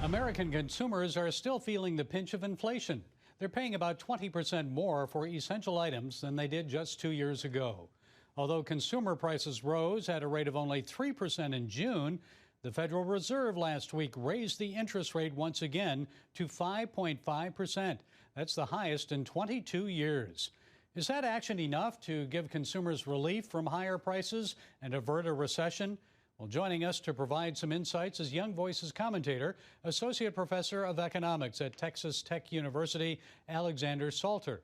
American consumers are still feeling the pinch of inflation. They're paying about 20% more for essential items than they did just 2 years ago. Although consumer prices rose at a rate of only 3% in June, the Federal Reserve last week raised the interest rate once again to 5.5%. That's the highest in 22 years. Is that action enough to give consumers relief from higher prices and avert a recession? Well, joining us to provide some insights is Young Voices commentator, Associate Professor of Economics at Texas Tech University, Alexander Salter.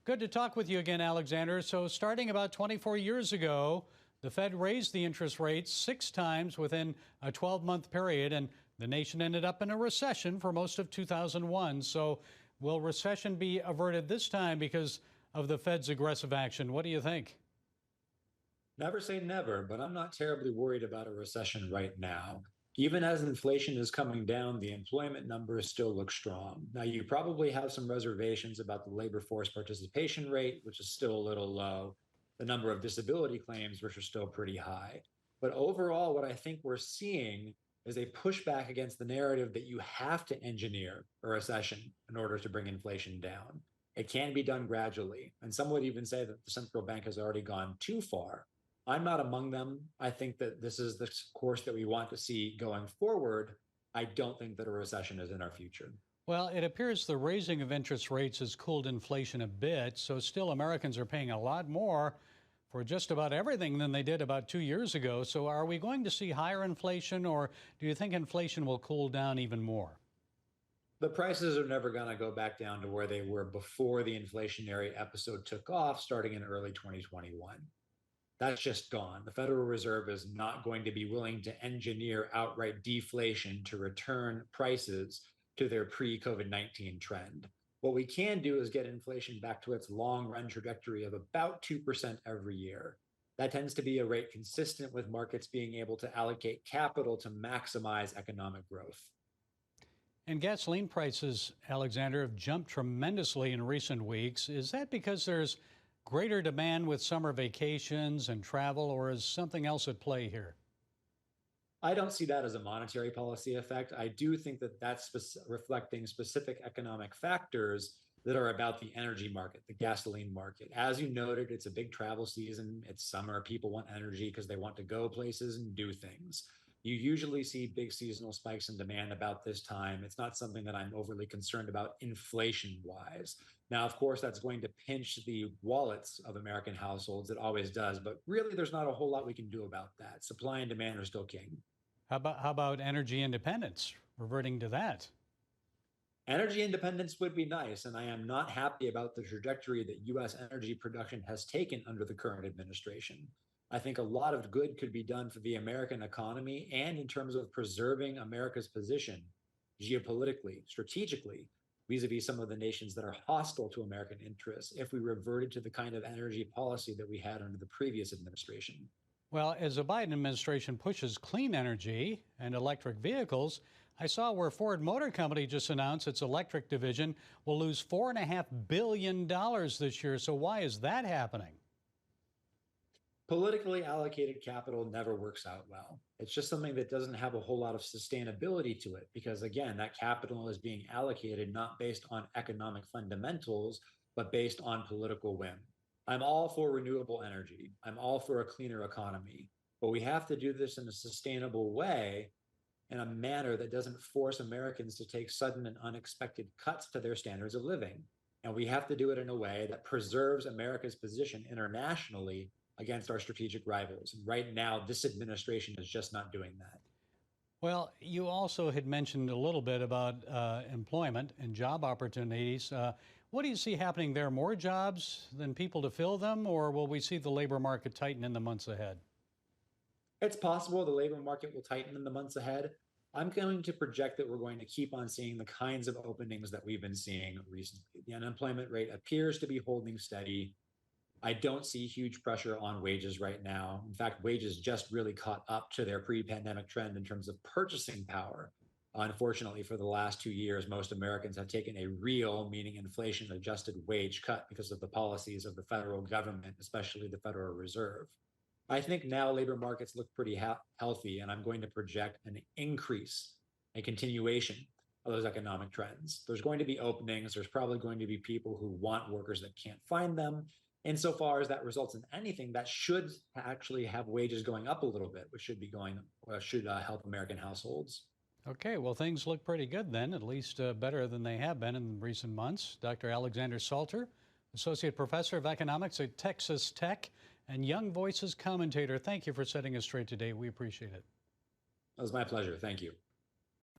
Good to talk with you again, Alexander. So starting about 24 years ago, the Fed raised the interest rates 6 times within a 12-month period, and the nation ended up in a recession for most of 2001. So will recession be averted this time because of the Fed's aggressive action? What do you think? Never say never, but I'm not terribly worried about a recession right now. Even as inflation is coming down, the employment numbers still look strong. Now, you probably have some reservations about the labor force participation rate, which is still a little low, the number of disability claims, which are still pretty high. But overall, what I think we're seeing is a pushback against the narrative that you have to engineer a recession in order to bring inflation down. It can be done gradually. And some would even say that the central bank has already gone too far. I'm not among them. I think that this is the course that we want to see going forward. I don't think that a recession is in our future. Well, it appears the raising of interest rates has cooled inflation a bit, so still Americans are paying a lot more for just about everything than they did about 2 years ago. So are we going to see higher inflation, or do you think inflation will cool down even more? The prices are never going to go back down to where they were before the inflationary episode took off, starting in early 2021. That's just gone. The Federal Reserve is not going to be willing to engineer outright deflation to return prices to their pre-COVID-19 trend. What we can do is get inflation back to its long-run trajectory of about 2% every year. That tends to be a rate consistent with markets being able to allocate capital to maximize economic growth. And gasoline prices, Alexander, have jumped tremendously in recent weeks. Is that because there's greater demand with summer vacations and travel, or is something else at play here? I don't see that as a monetary policy effect. I do think that that's reflecting specific economic factors that are about the energy market, the gasoline market. As you noted, it's a big travel season. It's summer. People want energy because they want to go places and do things. You usually see big seasonal spikes in demand about this time. It's not something that I'm overly concerned about inflation-wise. Now, of course, that's going to pinch the wallets of American households. It always does. But really, there's not a whole lot we can do about that. Supply and demand are still king. How about energy independence? Reverting to that. Energy independence would be nice, and I am not happy about the trajectory that U.S. energy production has taken under the current administration. I think a lot of good could be done for the American economy and in terms of preserving America's position geopolitically, strategically, vis-a-vis some of the nations that are hostile to American interests if we reverted to the kind of energy policy that we had under the previous administration. Well, as the Biden administration pushes clean energy and electric vehicles, I saw where Ford Motor Company just announced its electric division will lose $4.5 billion this year. So why is that happening? Politically allocated capital never works out well. It's just something that doesn't have a whole lot of sustainability to it because, again, that capital is being allocated not based on economic fundamentals, but based on political whim. I'm all for renewable energy. I'm all for a cleaner economy, but we have to do this in a sustainable way, in a manner that doesn't force Americans to take sudden and unexpected cuts to their standards of living. And we have to do it in a way that preserves America's position internationally against our strategic rivals. And right now, this administration is just not doing that. Well, you also had mentioned a little bit about employment and job opportunities. What do you see happening there? More jobs than people to fill them, or will we see the labor market tighten in the months ahead? It's possible the labor market will tighten in the months ahead. I'm going to project that we're going to keep on seeing the kinds of openings that we've been seeing recently. The unemployment rate appears to be holding steady. I don't see huge pressure on wages right now. In fact, wages just really caught up to their pre-pandemic trend in terms of purchasing power. Unfortunately, for the last 2 years, most Americans have taken a real, meaning inflation-adjusted wage cut because of the policies of the federal government, especially the Federal Reserve. I think now labor markets look pretty healthy, and I'm going to project an increase, a continuation of those economic trends. There's going to be openings. There's probably going to be people who want workers that can't find them. Insofar as that results in anything, that should actually have wages going up a little bit, which should be should help American households. Okay, well, things look pretty good then, at least better than they have been in recent months. Dr. Alexander Salter, Associate Professor of Economics at Texas Tech and Young Voices commentator. Thank you for setting us straight today. We appreciate it. It was my pleasure. Thank you.